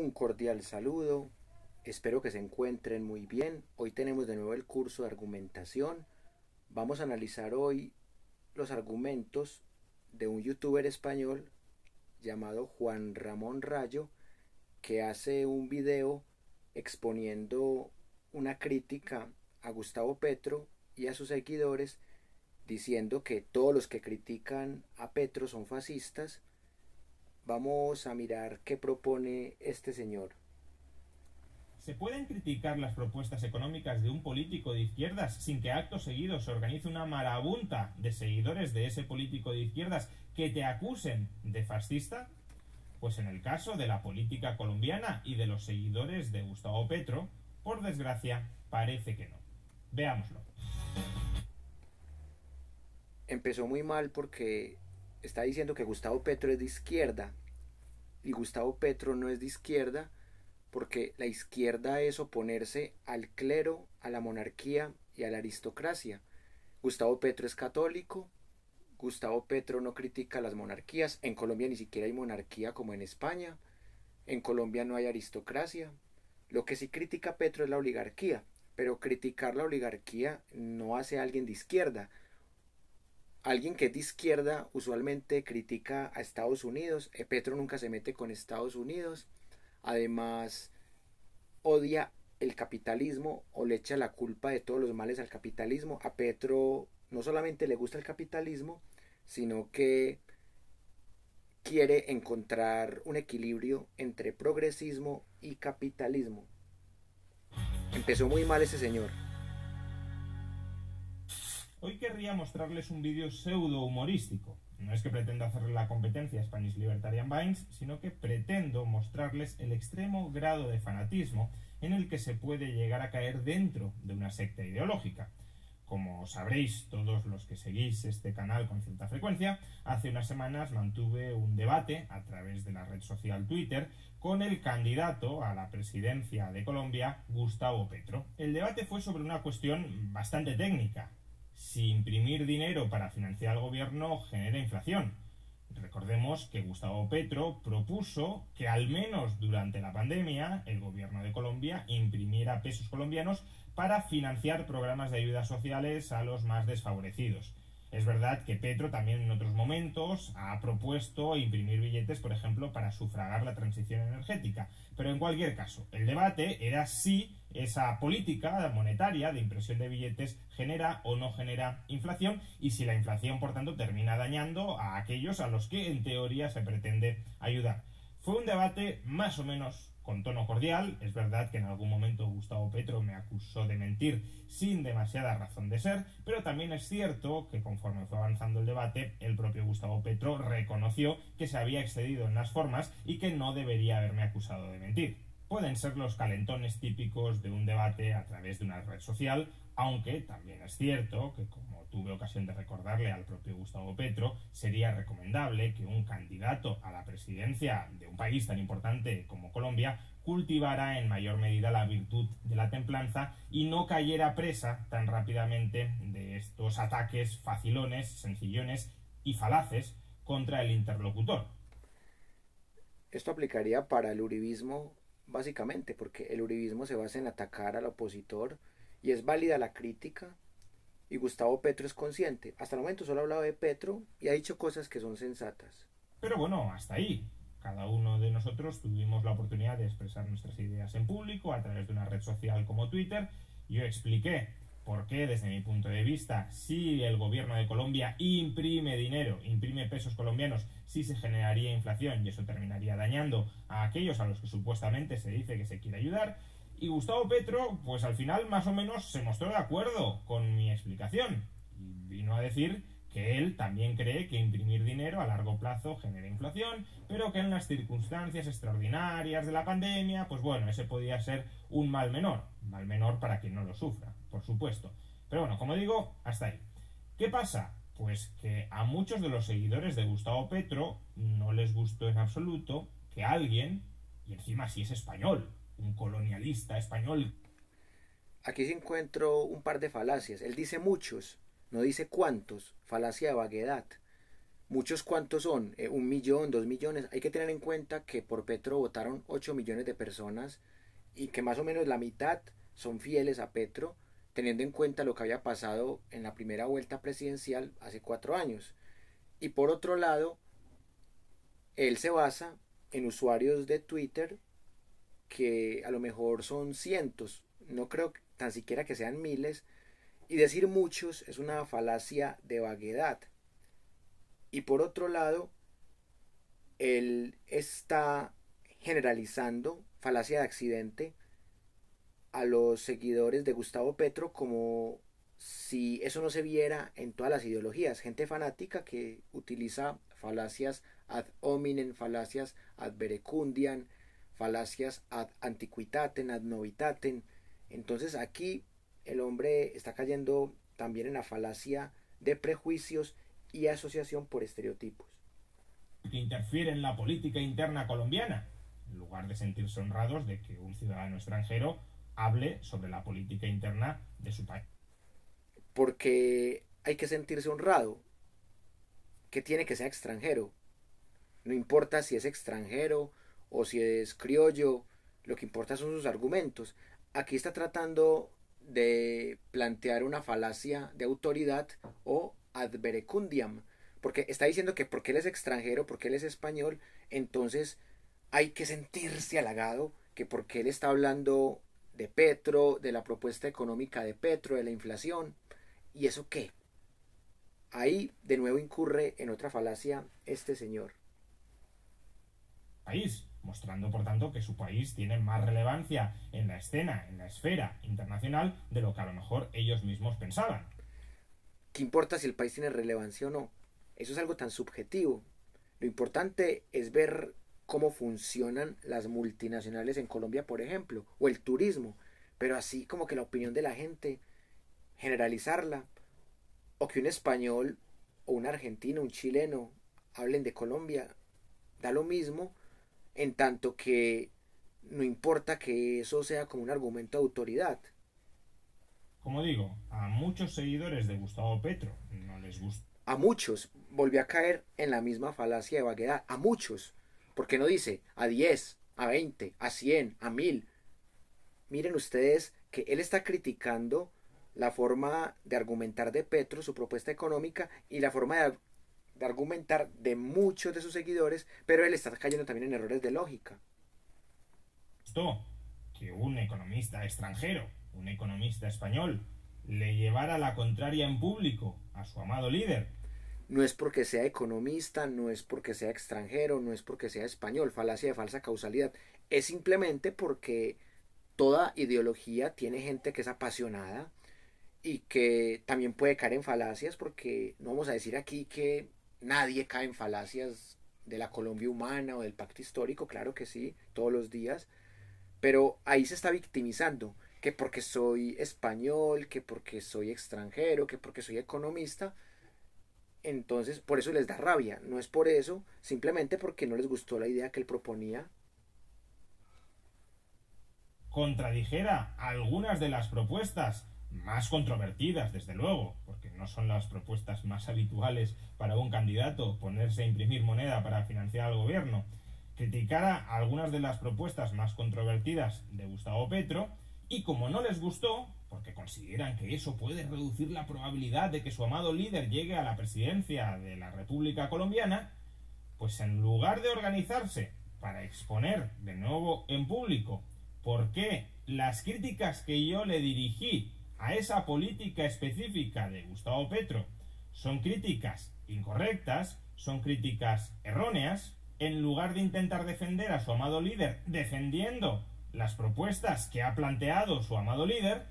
Un cordial saludo, espero que se encuentren muy bien. Hoy tenemos de nuevo el curso de argumentación. Vamos a analizar hoy los argumentos de un youtuber español llamado Juan Ramón Rayo, que hace un video exponiendo una crítica a Gustavo Petro y a sus seguidores, diciendo que todos los que critican a Petro son fascistas. Vamos a mirar qué propone este señor. ¿Se pueden criticar las propuestas económicas de un político de izquierdas sin que acto seguido se organice una marabunta de seguidores de ese político de izquierdas que te acusen de fascista? Pues en el caso de la política colombiana y de los seguidores de Gustavo Petro, por desgracia, parece que no. Veámoslo. Empezó muy mal porque está diciendo que Gustavo Petro es de izquierda, y Gustavo Petro no es de izquierda porque la izquierda es oponerse al clero, a la monarquía y a la aristocracia. Gustavo Petro es católico. Gustavo Petro no critica las monarquías. En Colombia ni siquiera hay monarquía como en España. En Colombia no hay aristocracia. Lo que sí critica Petro es la oligarquía, pero criticar la oligarquía no hace a alguien de izquierda. Alguien que es de izquierda usualmente critica a Estados Unidos. Petro nunca se mete con Estados Unidos. Además, odia el capitalismo o le echa la culpa de todos los males al capitalismo. A Petro no solamente le gusta el capitalismo, sino que quiere encontrar un equilibrio entre progresismo y capitalismo. Empezó muy mal ese señor. Hoy querría mostrarles un vídeo pseudo humorístico. No es que pretenda hacerle la competencia a Spanish Libertarian Vines, sino que pretendo mostrarles el extremo grado de fanatismo en el que se puede llegar a caer dentro de una secta ideológica. Como sabréis todos los que seguís este canal con cierta frecuencia, hace unas semanas mantuve un debate a través de la red social Twitter con el candidato a la presidencia de Colombia, Gustavo Petro. El debate fue sobre una cuestión bastante técnica: si imprimir dinero para financiar al gobierno genera inflación. Recordemos que Gustavo Petro propuso que al menos durante la pandemia el gobierno de Colombia imprimiera pesos colombianos para financiar programas de ayudas sociales a los más desfavorecidos. Es verdad que Petro también en otros momentos ha propuesto imprimir billetes, por ejemplo, para sufragar la transición energética. Pero en cualquier caso, el debate era si esa política monetaria de impresión de billetes genera o no genera inflación, y si la inflación, por tanto, termina dañando a aquellos a los que en teoría se pretende ayudar. Fue un debate más o menos con tono cordial. Es verdad que en algún momento Gustavo Petro me acusó de mentir sin demasiada razón de ser, pero también es cierto que conforme fue avanzando el debate, el propio Gustavo Petro reconoció que se había excedido en las formas y que no debería haberme acusado de mentir. Pueden ser los calentones típicos de un debate a través de una red social, aunque también es cierto que, como tuve ocasión de recordarle al propio Gustavo Petro, sería recomendable que un candidato a la presidencia de un país tan importante como Colombia cultivara en mayor medida la virtud de la templanza y no cayera presa tan rápidamente de estos ataques facilones, sencillones y falaces contra el interlocutor. Esto aplicaría para el uribismo básicamente, porque el uribismo se basa en atacar al opositor y es válida la crítica, y Gustavo Petro es consciente. Hasta el momento solo ha hablado de Petro y ha dicho cosas que son sensatas. Pero bueno, hasta ahí. Cada uno de nosotros tuvimos la oportunidad de expresar nuestras ideas en público a través de una red social como Twitter. Yo expliqué por qué, desde mi punto de vista, si el gobierno de Colombia imprime dinero, imprime pesos colombianos, sí se generaría inflación y eso terminaría dañando a aquellos a los que supuestamente se dice que se quiere ayudar. Y Gustavo Petro, pues al final más o menos se mostró de acuerdo con mi explicación y vino a decir que él también cree que imprimir dinero a largo plazo genera inflación, pero que en las circunstancias extraordinarias de la pandemia, pues bueno, ese podía ser un mal menor para quien no lo sufra, por supuesto. Pero bueno, como digo, hasta ahí. ¿Qué pasa? Pues que a muchos de los seguidores de Gustavo Petro no les gustó en absoluto que alguien, y encima si es español, un colonialista español. Aquí sí encuentro un par de falacias. Él dice muchos, no dice cuántos. Falacia de vaguedad. Muchos cuántos son, 1 millón, 2 millones. Hay que tener en cuenta que por Petro votaron 8 millones de personas y que más o menos la mitad son fieles a Petro, teniendo en cuenta lo que había pasado en la primera vuelta presidencial hace 4 años. Y por otro lado, él se basa en usuarios de Twitter que a lo mejor son cientos, no creo tan siquiera que sean miles, y decir muchos es una falacia de vaguedad. Y por otro lado, él está generalizando, falacia de accidente, a los seguidores de Gustavo Petro como si eso no se viera en todas las ideologías. Gente fanática que utiliza falacias ad hominem, falacias ad verecundiam, falacias ad antiquitatem, ad novitatem. Entonces aquí el hombre está cayendo también en la falacia de prejuicios y asociación por estereotipos. Que interfiere en la política interna colombiana, en lugar de sentirse honrados de que un ciudadano extranjero hable sobre la política interna de su país. Porque hay que sentirse honrado, que tiene que ser extranjero. No importa si es extranjero o si es criollo, lo que importa son sus argumentos. Aquí está tratando de plantear una falacia de autoridad o ad verecundiam, porque está diciendo que porque él es extranjero, porque él es español, entonces hay que sentirse halagado, que porque él está hablando de Petro, de la propuesta económica de Petro, de la inflación, ¿y eso qué? Ahí de nuevo incurre en otra falacia este señor. País, mostrando por tanto que su país tiene más relevancia en la escena, en la esfera internacional, de lo que a lo mejor ellos mismos pensaban. ¿Qué importa si el país tiene relevancia o no? Eso es algo tan subjetivo. Lo importante es ver cómo funcionan las multinacionales en Colombia, por ejemplo, o el turismo, pero así como que la opinión de la gente, generalizarla, o que un español o un argentino, un chileno hablen de Colombia, da lo mismo, en tanto que no importa que eso sea como un argumento de autoridad. Como digo, a muchos seguidores de Gustavo Petro no les gusta. A muchos, volvió a caer en la misma falacia de vaguedad, a muchos, porque no dice a 10, a 20, a 100, a 1000. Miren ustedes que él está criticando la forma de argumentar de Petro, su propuesta económica, y la forma de argumentar de muchos de sus seguidores, pero él está cayendo también en errores de lógica. Que un economista extranjero, un economista español, le llevara la contraria en público a su amado líder. No es porque sea economista, no es porque sea extranjero, no es porque sea español, falacia de falsa causalidad. Es simplemente porque toda ideología tiene gente que es apasionada y que también puede caer en falacias, porque no vamos a decir aquí que nadie cae en falacias de la Colombia humana o del pacto histórico, claro que sí, todos los días, pero ahí se está victimizando, que porque soy español, que porque soy extranjero, que porque soy economista, entonces por eso les da rabia, no es por eso, simplemente porque no les gustó la idea que él proponía. Contradijera algunas de las propuestas más controvertidas, desde luego, porque no son las propuestas más habituales para un candidato ponerse a imprimir moneda para financiar al gobierno, criticara algunas de las propuestas más controvertidas de Gustavo Petro y como no les gustó, porque consideran que eso puede reducir la probabilidad de que su amado líder llegue a la presidencia de la República Colombiana, pues en lugar de organizarse para exponer de nuevo en público por qué las críticas que yo le dirigí a esa política específica de Gustavo Petro son críticas incorrectas, son críticas erróneas, en lugar de intentar defender a su amado líder defendiendo las propuestas que ha planteado su amado líder,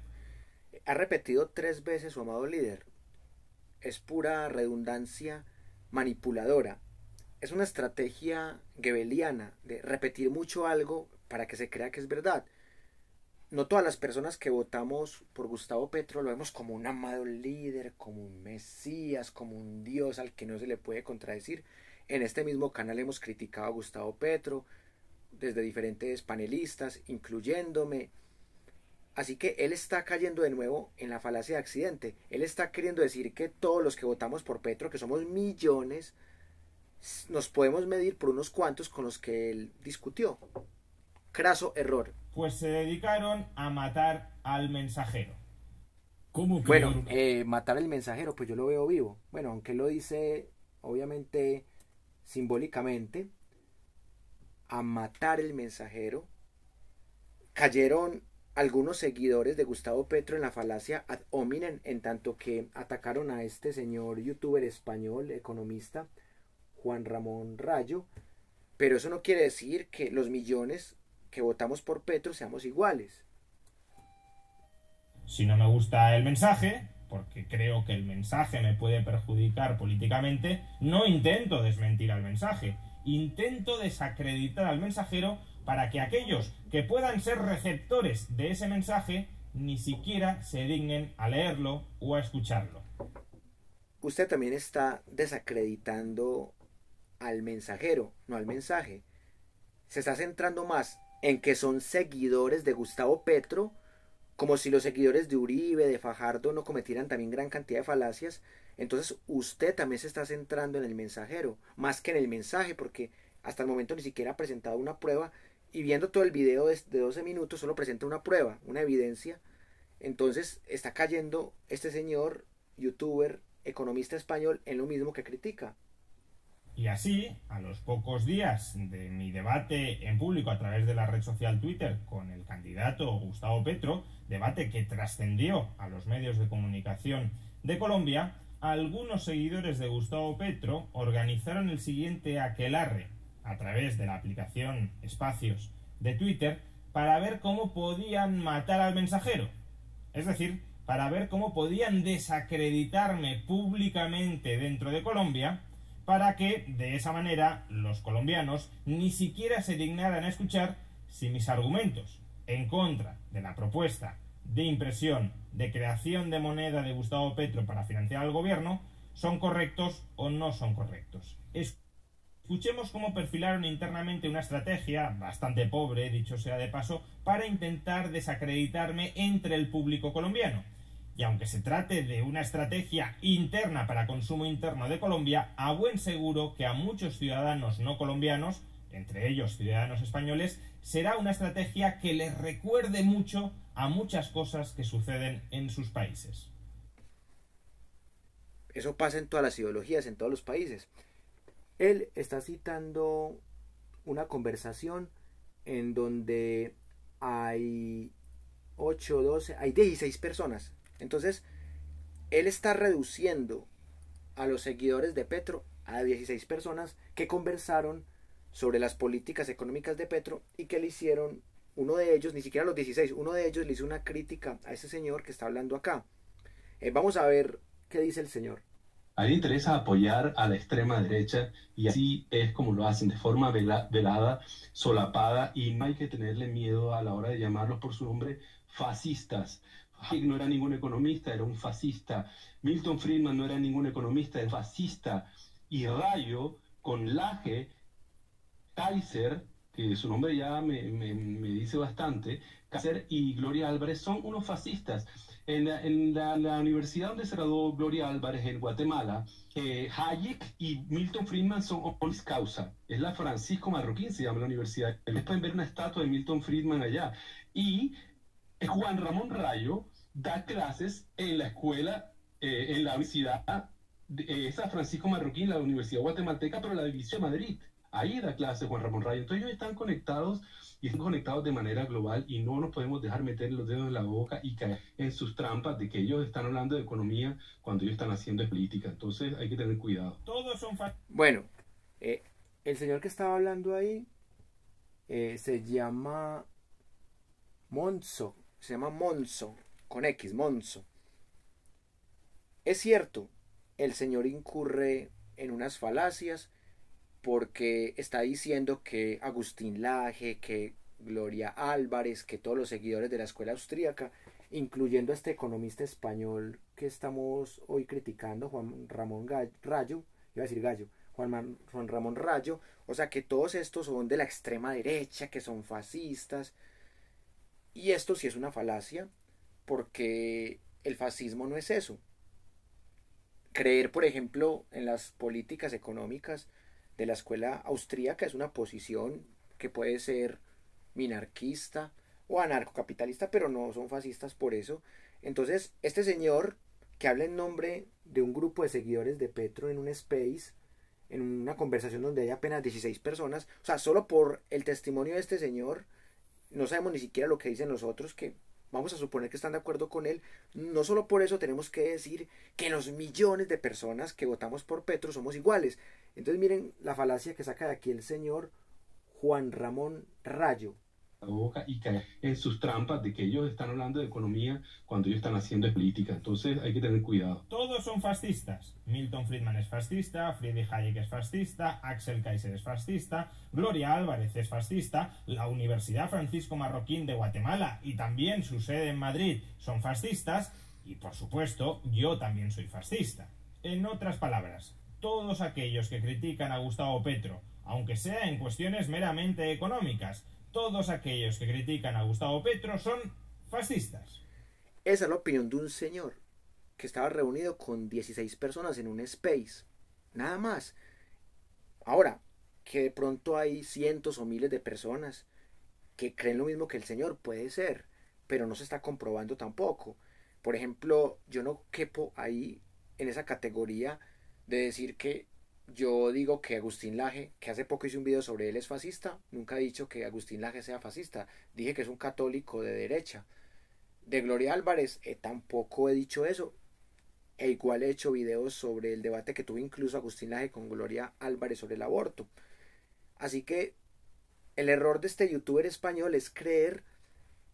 Ha repetido 3 veces su amado líder. Es pura redundancia manipuladora. Es una estrategia goebbeliana de repetir mucho algo para que se crea que es verdad. No todas las personas que votamos por Gustavo Petro lo vemos como un amado líder, como un mesías, como un dios al que no se le puede contradecir. En este mismo canal hemos criticado a Gustavo Petro desde diferentes panelistas, incluyéndome. Así que él está cayendo de nuevo en la falacia de accidente. Él está queriendo decir que todos los que votamos por Petro, que somos millones, nos podemos medir por unos cuantos con los que él discutió. Craso error. Pues se dedicaron a matar al mensajero. ¿Cómo crear Bueno, una... matar al mensajero, pues yo lo veo vivo. Bueno, aunque él lo dice, obviamente, simbólicamente, a matar el mensajero, cayeron algunos seguidores de Gustavo Petro en la falacia ad hominem, en tanto que atacaron a este señor youtuber español, economista, Juan Ramón Rayo, pero eso no quiere decir que los millones que votamos por Petro seamos iguales. Si no me gusta el mensaje, porque creo que el mensaje me puede perjudicar políticamente, no intento desmentir al mensaje, intento desacreditar al mensajero para que aquellos que puedan ser receptores de ese mensaje ni siquiera se dignen a leerlo o a escucharlo. Usted también está desacreditando al mensajero, no al mensaje. Se está centrando más en que son seguidores de Gustavo Petro, como si los seguidores de Uribe, de Fajardo no cometieran también gran cantidad de falacias. Entonces usted también se está centrando en el mensajero, más que en el mensaje, porque hasta el momento ni siquiera ha presentado una prueba, y viendo todo el video de 12 minutos solo presenta una prueba, una evidencia. Entonces está cayendo este señor, youtuber, economista español, en lo mismo que critica. Y así, a los pocos días de mi debate en público a través de la red social Twitter con el candidato Gustavo Petro, debate que trascendió a los medios de comunicación de Colombia, algunos seguidores de Gustavo Petro organizaron el siguiente aquelarre a través de la aplicación Espacios de Twitter para ver cómo podían matar al mensajero. Es decir, para ver cómo podían desacreditarme públicamente dentro de Colombia, para que de esa manera los colombianos ni siquiera se dignaran a escuchar si mis argumentos en contra de la propuesta de impresión de creación de moneda de Gustavo Petro para financiar al gobierno son correctos o no son correctos. Escuchemos cómo perfilaron internamente una estrategia bastante pobre, dicho sea de paso, para intentar desacreditarme entre el público colombiano. Y aunque se trate de una estrategia interna para consumo interno de Colombia, a buen seguro que a muchos ciudadanos no colombianos, entre ellos ciudadanos españoles, será una estrategia que les recuerde mucho a muchas cosas que suceden en sus países. Eso pasa en todas las ideologías, en todos los países. Él está citando una conversación en donde hay 8, 12, hay 16 personas. Entonces, él está reduciendo a los seguidores de Petro a 16 personas que conversaron sobre las políticas económicas de Petro y que le hicieron, uno de ellos, ni siquiera los 16, uno de ellos le hizo una crítica a ese señor que está hablando acá. Vamos a ver qué dice el señor. A él le interesa apoyar a la extrema derecha y así es como lo hacen, de forma velada, solapada, y no hay que tenerle miedo a la hora de llamarlos por su nombre, fascistas. Hayek no era ningún economista, era un fascista. Milton Friedman no era ningún economista, era fascista. Y Rayo, con Laje, Kaiser, que su nombre ya me dice bastante, Kaiser y Gloria Álvarez son unos fascistas. En la universidad donde se graduó Gloria Álvarez en Guatemala, Hayek y Milton Friedman son honoris causa. Es la Francisco Marroquín, se llama la universidad. Ustedes pueden ver una estatua de Milton Friedman allá. Y Juan Ramón Rayo da clases en la escuela, en la universidad, esa Francisco Marroquín, la Universidad Guatemalteca, pero la División de Madrid. Ahí da clases Juan Ramón Rayo. Entonces ellos están conectados y están conectados de manera global y no nos podemos dejar meter los dedos en la boca y caer en sus trampas de que ellos están hablando de economía cuando ellos están haciendo política. Entonces hay que tener cuidado. Todos son Bueno, el señor que estaba hablando ahí se llama Monzo, con X, Monzo. Es cierto, el señor incurre en unas falacias porque está diciendo que Agustín Laje, que Gloria Álvarez, que todos los seguidores de la escuela austríaca, incluyendo a este economista español que estamos hoy criticando, Juan Ramón Rayo, iba a decir Gallo, Juan Ramón Rayo, o sea que todos estos son de la extrema derecha, que son fascistas, y esto sí es una falacia, porque el fascismo no es eso. Creer, por ejemplo, en las políticas económicas de la escuela austríaca, es una posición que puede ser minarquista o anarcocapitalista, pero no son fascistas por eso. Entonces, este señor que habla en nombre de un grupo de seguidores de Petro en un space, en una conversación donde hay apenas 16 personas, o sea, solo por el testimonio de este señor, no sabemos ni siquiera lo que dicen los otros, que vamos a suponer que están de acuerdo con él. No solo por eso tenemos que decir que los millones de personas que votamos por Petro somos iguales. Entonces miren la falacia que saca de aquí el señor Juan Ramón Rayo. La boca y caer en sus trampas de que ellos están hablando de economía cuando ellos están haciendo política. Entonces hay que tener cuidado. Todos son fascistas. Milton Friedman es fascista, Friedrich Hayek es fascista, Axel Kaiser es fascista, Gloria Álvarez es fascista, la Universidad Francisco Marroquín de Guatemala y también su sede en Madrid son fascistas y, por supuesto, yo también soy fascista. En otras palabras, todos aquellos que critican a Gustavo Petro, aunque sea en cuestiones meramente económicas, todos aquellos que critican a Gustavo Petro son fascistas. Esa es la opinión de un señor que estaba reunido con 16 personas en un space. Nada más. Ahora, que de pronto hay cientos o miles de personas que creen lo mismo que el señor, puede ser, pero no se está comprobando tampoco. Por ejemplo, yo no quepo ahí en esa categoría de decir que yo digo que Agustín Laje, que hace poco hice un video sobre él, es fascista. Nunca he dicho que Agustín Laje sea fascista. Dije que es un católico de derecha. De Gloria Álvarez tampoco he dicho eso. E igual he hecho videos sobre el debate que tuvo incluso Agustín Laje con Gloria Álvarez sobre el aborto. Así que el error de este youtuber español es creer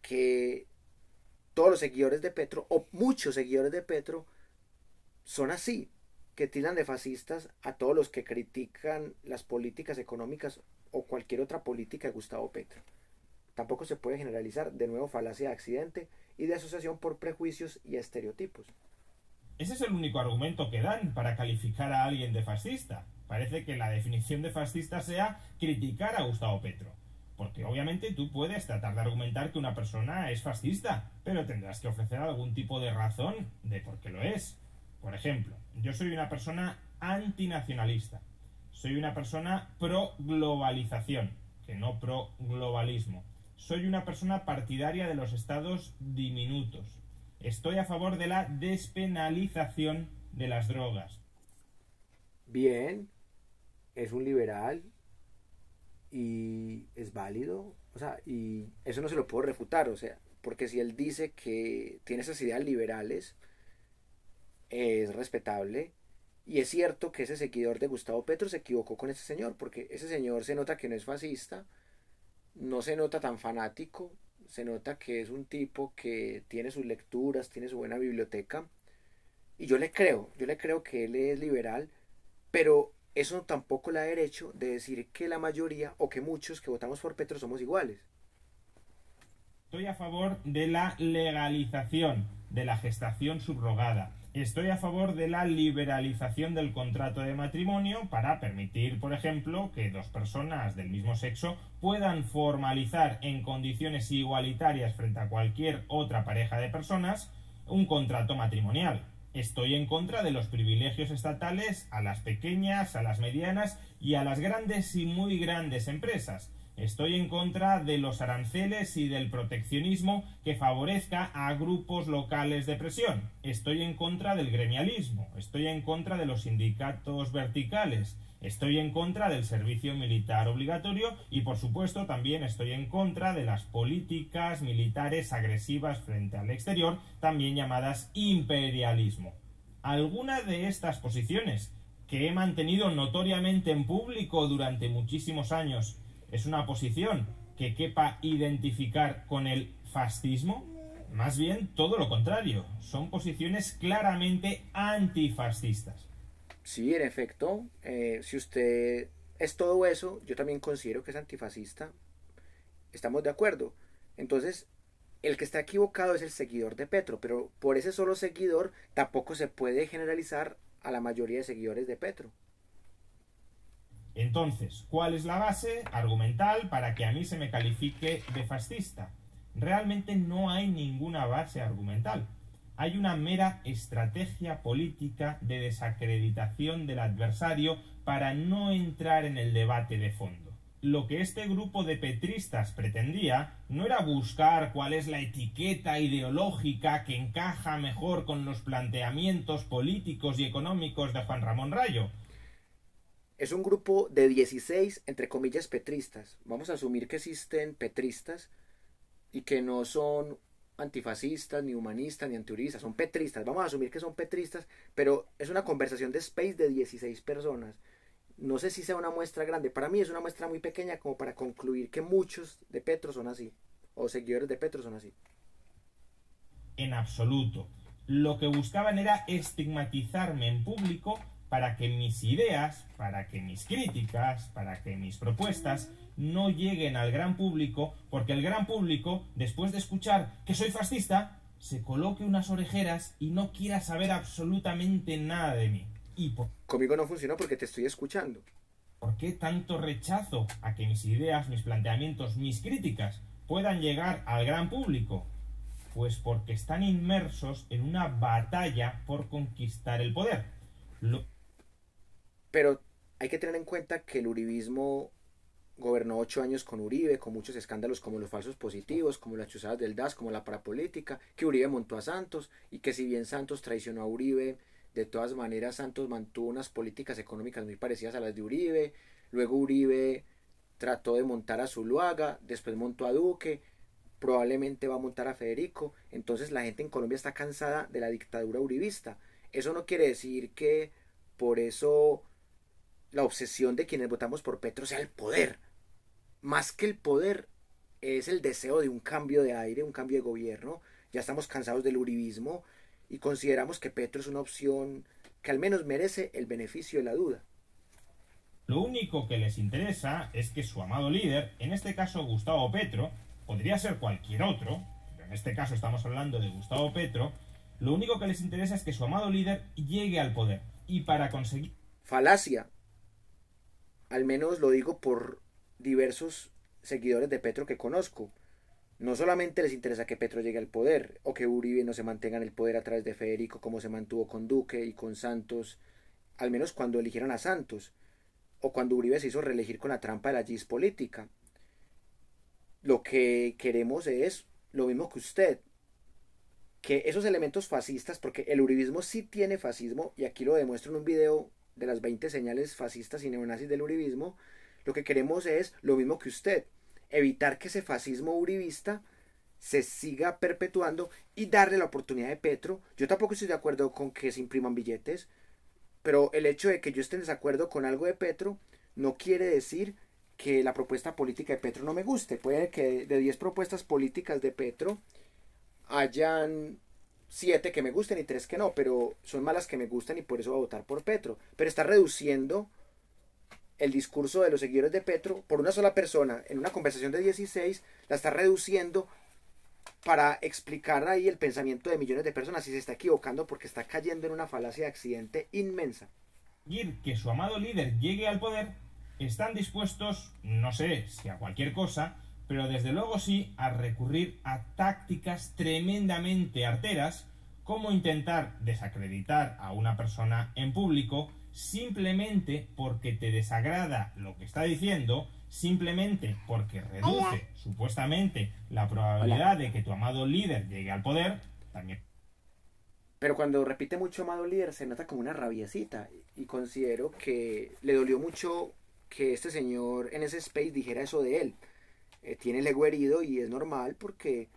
que todos los seguidores de Petro, o muchos seguidores de Petro, son así, que tildan de fascistas a todos los que critican las políticas económicas o cualquier otra política de Gustavo Petro. Tampoco se puede generalizar, de nuevo, falacia de accidente y de asociación por prejuicios y estereotipos. Ese es el único argumento que dan para calificar a alguien de fascista. Parece que la definición de fascista sea criticar a Gustavo Petro. Porque obviamente tú puedes tratar de argumentar que una persona es fascista, pero tendrás que ofrecer algún tipo de razón de por qué lo es. Por ejemplo, yo soy una persona antinacionalista. Soy una persona pro-globalización, que no pro-globalismo. Soy una persona partidaria de los estados diminutos. Estoy a favor de la despenalización de las drogas. Bien, es un liberal y es válido, o sea, y eso no se lo puedo refutar, o sea, porque si él dice que tiene esas ideas liberales, es respetable. Y es cierto que ese seguidor de Gustavo Petro se equivocó con ese señor, porque ese señor se nota que no es fascista, no se nota tan fanático, se nota que es un tipo que tiene sus lecturas, tiene su buena biblioteca, y yo le creo que él es liberal, pero eso tampoco le da derecho de decir que la mayoría o que muchos que votamos por Petro somos iguales. Estoy a favor de la legalización de la gestación subrogada. Estoy a favor de la liberalización del contrato de matrimonio para permitir, por ejemplo, que dos personas del mismo sexo puedan formalizar en condiciones igualitarias frente a cualquier otra pareja de personas un contrato matrimonial. Estoy en contra de los privilegios estatales a las pequeñas, a las medianas y a las grandes y muy grandes empresas. Estoy en contra de los aranceles y del proteccionismo que favorezca a grupos locales de presión. Estoy en contra del gremialismo. Estoy en contra de los sindicatos verticales. Estoy en contra del servicio militar obligatorio y, por supuesto, también estoy en contra de las políticas militares agresivas frente al exterior, también llamadas imperialismo. Alguna de estas posiciones, que he mantenido notoriamente en público durante muchísimos años, ¿es una posición que quepa identificar con el fascismo? Más bien todo lo contrario, son posiciones claramente antifascistas. Sí, en efecto, si usted es todo eso, yo también considero que es antifascista. Estamos de acuerdo. Entonces, el que está equivocado es el seguidor de Petro, pero por ese solo seguidor tampoco se puede generalizar a la mayoría de seguidores de Petro. Entonces, ¿cuál es la base argumental para que a mí se me califique de fascista? Realmente no hay ninguna base argumental. hay una mera estrategia política de desacreditación del adversario para no entrar en el debate de fondo. Lo que este grupo de petristas pretendía no era buscar cuál es la etiqueta ideológica que encaja mejor con los planteamientos políticos y económicos de Juan Ramón Rayo. Es un grupo de 16, entre comillas, petristas. Vamos a asumir que existen petristas y que no son antifascistas, ni humanistas, ni antiuribistas. Son petristas. Vamos a asumir que son petristas, pero es una conversación de Space de 16 personas. No sé si sea una muestra grande. Para mí es una muestra muy pequeña como para concluir que muchos de Petro son así. O seguidores de Petro son así. En absoluto. Lo que buscaban era estigmatizarme en público para que mis ideas, para que mis críticas, para que mis propuestas no lleguen al gran público, porque el gran público, después de escuchar que soy fascista, se coloque unas orejeras y no quiera saber absolutamente nada de mí. Conmigo no funcionó porque te estoy escuchando. ¿Por qué tanto rechazo a que mis ideas, mis planteamientos, mis críticas puedan llegar al gran público? Pues porque están inmersos en una batalla por conquistar el poder. Pero hay que tener en cuenta que el uribismo gobernó 8 años con Uribe, con muchos escándalos como los falsos positivos, como las chuzadas del DAS, como la parapolítica, que Uribe montó a Santos, y que si bien Santos traicionó a Uribe, de todas maneras Santos mantuvo unas políticas económicas muy parecidas a las de Uribe. Luego Uribe trató de montar a Zuluaga, después montó a Duque, probablemente va a montar a Federico. Entonces la gente en Colombia está cansada de la dictadura uribista. Eso no quiere decir que por eso la obsesión de quienes votamos por Petro sea el poder. Más que el poder es el deseo de un cambio de aire, un cambio de gobierno. Ya estamos cansados del uribismo y consideramos que Petro es una opción que al menos merece el beneficio de la duda. Lo único que les interesa es que su amado líder, en este caso Gustavo Petro, podría ser cualquier otro, pero en este caso estamos hablando de Gustavo Petro, lo único que les interesa es que su amado líder llegue al poder. Y para conseguir... Falacia. Al menos lo digo por diversos seguidores de Petro que conozco. No solamente les interesa que Petro llegue al poder, o que Uribe no se mantenga en el poder a través de Federico como se mantuvo con Duque y con Santos, al menos cuando eligieron a Santos, o cuando Uribe se hizo reelegir con la trampa de la GIS política. Lo que queremos es lo mismo que usted, que esos elementos fascistas, porque el uribismo sí tiene fascismo, y aquí lo demuestro en un video de las 20 señales fascistas y neonazis del uribismo, lo que queremos es lo mismo que usted, evitar que ese fascismo uribista se siga perpetuando y darle la oportunidad de Petro. Yo tampoco estoy de acuerdo con que se impriman billetes, pero el hecho de que yo esté en desacuerdo con algo de Petro no quiere decir que la propuesta política de Petro no me guste. Puede que de 10 propuestas políticas de Petro hayan 7 que me gusten y 3 que no, pero son malas que me gustan y por eso voy a votar por Petro. Pero está reduciendo el discurso de los seguidores de Petro por una sola persona en una conversación de 16, la está reduciendo para explicar ahí el pensamiento de millones de personas, y se está equivocando porque está cayendo en una falacia de accidente inmensa. Que su amado líder llegue al poder, están dispuestos, no sé si a cualquier cosa, pero desde luego sí a recurrir a tácticas tremendamente arteras, como intentar desacreditar a una persona en público simplemente porque te desagrada lo que está diciendo, simplemente porque reduce supuestamente la probabilidad de que tu amado líder llegue al poder, también. Pero cuando repite mucho amado líder se nota como una rabiecita, y considero que le dolió mucho que este señor en ese space dijera eso de él. Tiene el ego herido y es normal porque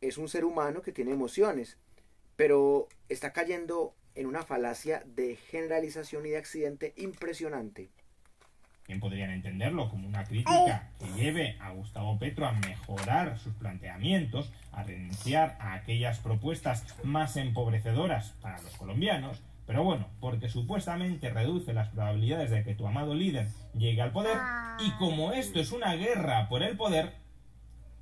es un ser humano que tiene emociones, pero está cayendo en una falacia de generalización y de accidente impresionante. Bien podrían entenderlo como una crítica que lleve a Gustavo Petro a mejorar sus planteamientos, a renunciar a aquellas propuestas más empobrecedoras para los colombianos, pero bueno, porque supuestamente reduce las probabilidades de que tu amado líder llegue al poder, y como esto es una guerra por el poder,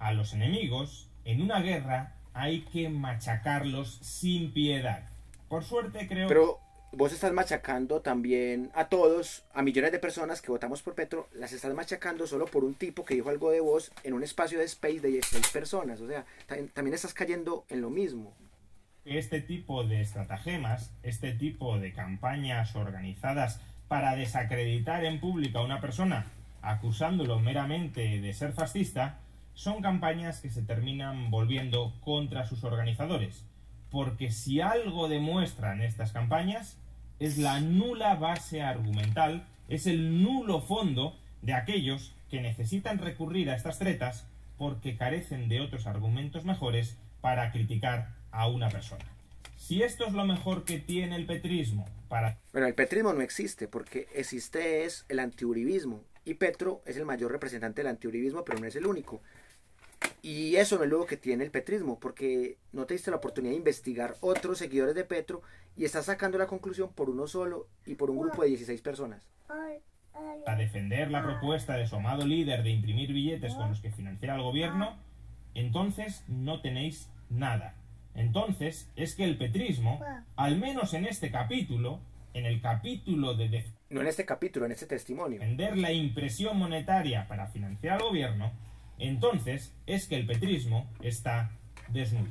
a los enemigos, en una guerra, hay que machacarlos sin piedad. Por suerte creo... Pero vos estás machacando también a todos, a millones de personas que votamos por Petro, las estás machacando solo por un tipo que dijo algo de vos en un espacio de space de 16 personas. O sea, también estás cayendo en lo mismo. Este tipo de estratagemas, este tipo de campañas organizadas para desacreditar en público a una persona, acusándolo meramente de ser fascista, son campañas que se terminan volviendo contra sus organizadores. Porque si algo demuestran estas campañas, es la nula base argumental, es el nulo fondo de aquellos que necesitan recurrir a estas tretas porque carecen de otros argumentos mejores para criticar a una persona. Si esto es lo mejor que tiene el petrismo para... Bueno, el petrismo no existe, porque existe es el antiuribismo, y Petro es el mayor representante del antiuribismo, pero no es el único. Y eso no es lo que tiene el petrismo, porque no te diste la oportunidad de investigar otros seguidores de Petro y estás sacando la conclusión por uno solo y por un grupo de 16 personas. Para defender la propuesta de su amado líder de imprimir billetes con los que financiar al gobierno, entonces no tenéis nada. Entonces es que el petrismo, al menos en este capítulo, en el capítulo de no en este capítulo, en este testimonio, defender la impresión monetaria para financiar al gobierno, entonces es que el petrismo está desnudo.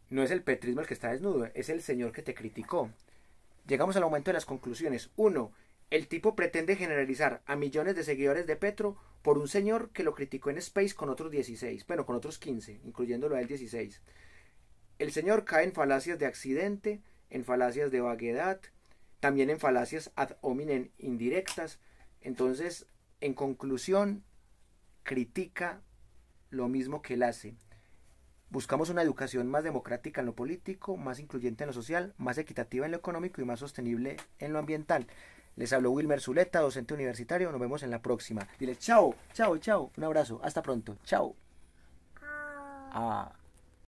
No es el petrismo el que está desnudo, es el señor que te criticó. Llegamos al momento de las conclusiones. 1. El tipo pretende generalizar a millones de seguidores de Petro por un señor que lo criticó en Space con otros 16, bueno, con otros 15, incluyéndolo a él 16. El señor cae en falacias de accidente, en falacias de vaguedad, también en falacias ad hominem indirectas. Entonces, en conclusión, critica lo mismo que él hace. Buscamos una educación más democrática en lo político, más incluyente en lo social, más equitativa en lo económico y más sostenible en lo ambiental. Les habló Wilmer Zuleta, docente universitario. Nos vemos en la próxima. Dile chao, chao, chao. Un abrazo. Hasta pronto. Chao.